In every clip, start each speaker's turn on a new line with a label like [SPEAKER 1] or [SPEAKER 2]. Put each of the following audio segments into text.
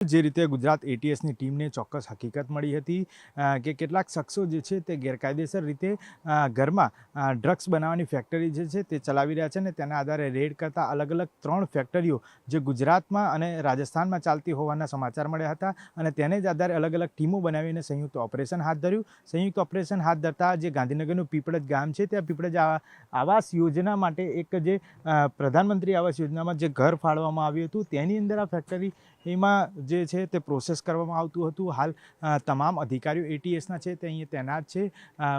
[SPEAKER 1] જે રીતે ગુજરાત એટીએસની ટીમને ચોક્કસ હકીકત મળી હતી કે કેટલાક શખ્સો જે છે તે ગેરકાયદેસર રીતે ઘરમાં ડ્રગ્સ બનાવવાની ફેક્ટરી જે છે તે ચલાવી રહ્યા છે અને તેના આધારે રેડ કરતા અલગ અલગ 3 ફેક્ટરીઓ જે ગુજરાતમાં અને રાજસ્થાનમાં ચાલતી હોવાના સમાચાર મળ્યા હતા અને તેને જ આધારે અલગ અલગ ટીમો બનાવીને સંયુક્ત ઓપરેશન હાથ ધર્યું. સંયુક્ત ઓપરેશન હાથ ધરતા જે ગાંધીનગરનું પીપળજ ગામ છે ત્યાં પીપળજ આવાસ યોજના માટે એક જે પ્રધાનમંત્રી આવાસ યોજનામાં જે ઘર ફાળવવામાં આવ્યું હતું તેની અંદર આ ફેક્ટરી એમાં જે છે તે પ્રોસેસ કરવામાં આવતું હતું. હાલ તમામ અધિકારીઓ એટીએસના છે તે અહીંયા તૈનાત છે.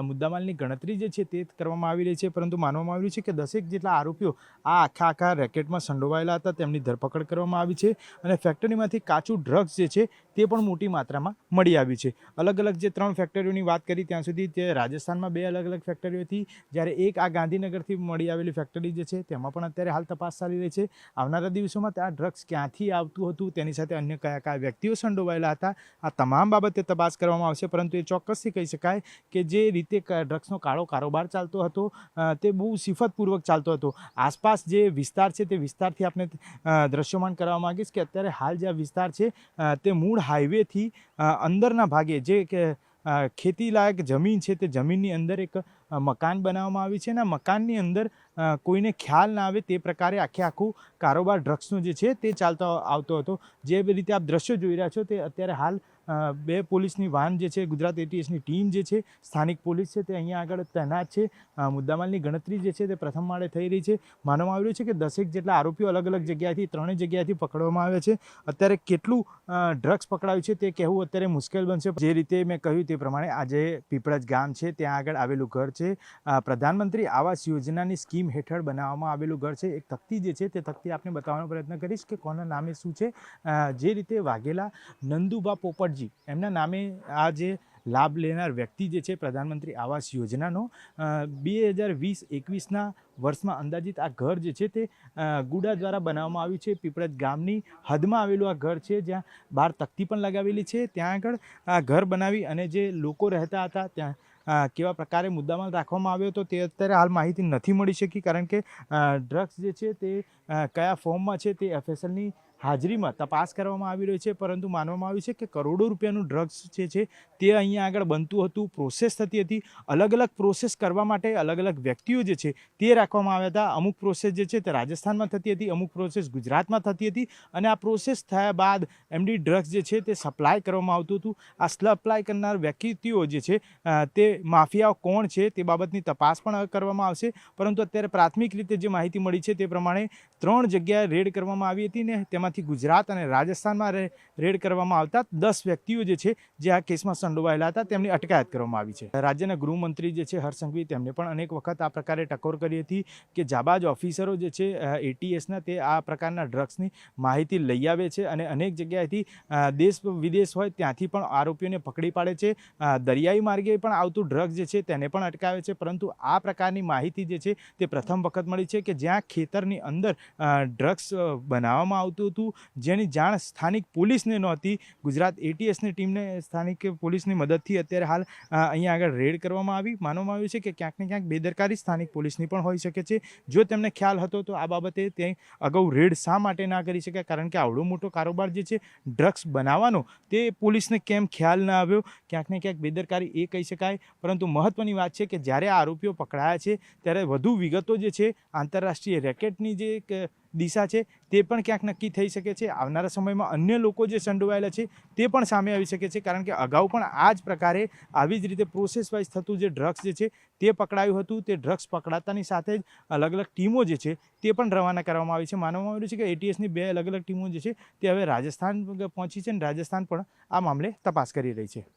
[SPEAKER 1] મુદ્દામાલની ગણતરી જે છે તે કરવામાં આવી રહી છે, પરંતુ માનવામાં આવ્યું છે કે 10 જેટલા આરોપીઓ આ આખા રેકેટમાં સંડોવાયેલા હતા. તેમની ધરપકડ કરવામાં આવી છે અને ફેક્ટરીમાંથી કાચું ડ્રગ્સ જે છે તે પણ મોટી માત્રામાં મળી આવ્યું છે. અલગ અલગ જે 3 ફેક્ટરીઓની વાત કરી ત્યાં સુધી તે રાજસ્થાનમાં 2 અલગ અલગ ફેક્ટરીઓ હતી, જ્યારે એક આ ગાંધીનગરથી મળી આવેલી ફેક્ટરી જે છે તેમાં પણ અત્યારે હાલ તપાસ ચાલી રહી છે. આવનારા દિવસોમાં આ ડ્રગ્સ ક્યાંથી આવતું હતું, તેની સાથે અન્ય કયા વ્યક્તિઓ સંડોવાયેલા હતા, આ તમામ બાબતે તપાસ કરવામાં આવશે. પરંતુ એ ચોક્કસથી કહી શકાય કે જે રીતે ડ્રગ્સનો કાળો કારોબાર ચાલતો હતો તે બહુ સિફતપૂર્વક ચાલતો હતો. આસપાસ જે વિસ્તાર છે તે વિસ્તારથી આપણે દ્રશ્યમાન કરવા માંગીશ કે અત્યારે હાલ જે આ વિસ્તાર છે તે મૂળ હાઈવેથી અંદરના ભાગે જે કે ખેતીલાયક જમીન છે તે જમીનની અંદર એક મકાન બનાવવામાં આવી છે અને મકાનની અંદર કોઈને ખ્યાલ ના આવે તે પ્રકારે આખું કારોબાર ડ્રગ્સનો જે છે તે ચાલતો આવતો હતો. જે રીતે આપ દ્રશ્યો જોઈ રહ્યા છો તે અત્યારે હાલ 2 પોલીસની વાન જે છે, ગુજરાત એટીએસની ટીમ જે છે, સ્થાનિક પોલીસ છે તે અહીંયા આગળ તૈનાત છે. મુદ્દામાલની ગણતરી જે છે તે પ્રથમ માળે થઈ રહી છે. માનવામાં આવ્યું છે કે 10 જેટલા આરોપીઓ અલગ અલગ જગ્યાએથી 3 જગ્યાએથી પકડવામાં આવ્યા છે. અત્યારે કેટલું ડ્રગ્સ પકડાયું છે તે કહેવું અત્યારે મુશ્કેલ બનશે. જે રીતે મેં કહ્યું તે પ્રમાણે આજે પીપળજ ગામ છે ત્યાં આગળ આવેલું ઘર છે. પ્રધાનમંત્રી આવાસ યોજનાની સ્કીમ હેઠળ બનાવવામાં આવેલું ઘર છે. એક તકતી જે છે તે તકતી આપને બતાવવાનો પ્રયત્ન કરીશ કે કોના નામે શું છે. જે રીતે વાઘેલા નંદુભા પોપટજી એમના નામે આ જે લાભ લેનાર વ્યક્તિ જે છે પ્રધાનમંત્રી આવાસ યોજનાનો 2020-21ના વર્ષમાં અંદાજિત આ ઘર જે છે તે ગુડા દ્વારા બનાવવામાં આવ્યું છે. પીપળજ ગામની હદમાં આવેલું આ ઘર છે, જ્યાં બહાર તકતી પણ લગાવેલી છે. ત્યાં આગળ આ ઘર બનાવી અને જે લોકો રહેતા હતા ત્યાં કેવા પ્રકારે મુદ્દામાલ રાખવામાં આવ્યો હતો તે અત્યારે હાલ માહિતી નથી મળી શકી, કારણ કે ડ્રગ્સ જે છે તે કયા ફોર્મમાં છે તે એફએસએલની હાજરીમાં તપાસ કરવામાં આવી રહી છે. પરંતુ માનવામાં આવ્યું છે કે કરોડો રૂપિયાનું ડ્રગ્સ જે છે તે અહીંયા આગળ બનતું હતું, પ્રોસેસ થતી હતી. અલગ અલગ પ્રોસેસ કરવા માટે અલગ અલગ વ્યક્તિઓ જે છે તે રાખવામાં આવ્યા હતા. અમુક પ્રોસેસ જે છે તે રાજસ્થાનમાં થતી હતી, અમુક પ્રોસેસ ગુજરાતમાં થતી હતી અને આ પ્રોસેસ થયા બાદ એમડી ડ્રગ્સ જે છે તે સપ્લાય કરવામાં આવતું હતું. આ સપ્લાય કરનાર વ્યક્તિઓ જે છે તે માફિયાઓ કોણ છે તે બાબતની તપાસ પણ કરવામાં આવશે. પરંતુ અત્યારે પ્રાથમિક રીતે જે માહિતી મળી છે તે પ્રમાણે 3 જગ્યાએ રેડ કરવામાં આવી હતી ને તેમાંથી ગુજરાત અને રાજસ્થાનમાં રેડ કરવામાં આવતા 10 વ્યક્તિઓ જે છે જે આ કેસમાં સંડોવાયેલા હતા તેમની અટકાયત કરવામાં આવી છે. રાજ્યના ગૃહમંત્રી જે છે હર્ષ સંઘવી તેમને પણ અનેક વખત આ પ્રકારે ટકોર કરી હતી કે જાબાજ ઓફિસરો જે છે એટીએસના તે આ પ્રકારના ડ્રગ્સની માહિતી લઈ આવે છે અને અનેક જગ્યાએથી દેશ વિદેશ હોય ત્યાંથી પણ આરોપીઓને પકડી પાડે છે. દરિયાઈ માર્ગે પણ આવતું ડ્રગ્સ જે છે તેને પણ અટકાવે છે. પરંતુ આ પ્રકારની માહિતી જે છે તે પ્રથમ વખત મળી છે કે જ્યાં ખેતરની અંદર ડ્રગ્સ બનાવવામાં આવતું હતું, જેની જાણ સ્થાનિક પોલીસને નહોતી. ગુજરાત એટીએસની ટીમને સ્થાનિક પોલીસની મદદથી અત્યારે હાલ અહીંયા આગળ રેડ કરવામાં આવી. માનવામાં આવ્યું છે કે ક્યાંક ને ક્યાંક બેદરકારી સ્થાનિક પોલીસની પણ હોઈ શકે છે. જો તેમને ખ્યાલ હતો તો આ બાબતે તે અગાઉ રેડ શા માટે ના કરી શક્યા, કારણ કે આવડો મોટો કારોબાર જે છે ડ્રગ્સ બનાવવાનો તે પોલીસને કેમ ખ્યાલ ના આવ્યો, ક્યાંક ને ક્યાંક બેદરકારી એ કહી શકાય. પરંતુ મહત્વની વાત છે કે જ્યારે આ આરોપીઓ પકડાયા છે ત્યારે વધુ વિગતો જે છે આંતરરાષ્ટ્રીય રેકેટની જે દિશા છે તે પણ ક્યાંક નક્કી થઈ શકે છે. આવનારા સમયમાં અન્ય લોકો જે સંડોવાયેલા છે તે પણ સામે આવી શકે છે, કારણ કે અગાઉ પણ આ જ પ્રકારે આવી જ રીતે પ્રોસેસ વાઇઝ થતું જે ડ્રગ્સ જે છે તે પકડાયું હતું. તે ડ્રગ્સ પકડાતાની સાથે જ અલગ અલગ ટીમો જે છે તે પણ રવાના કરવામાં આવી છે. માનવામાં આવ્યું છે કે એટીએસની 2 અલગ અલગ ટીમો જે છે તે હવે રાજસ્થાન પહોંચી છે અને રાજસ્થાન પણ આ મામલે તપાસ કરી રહી છે.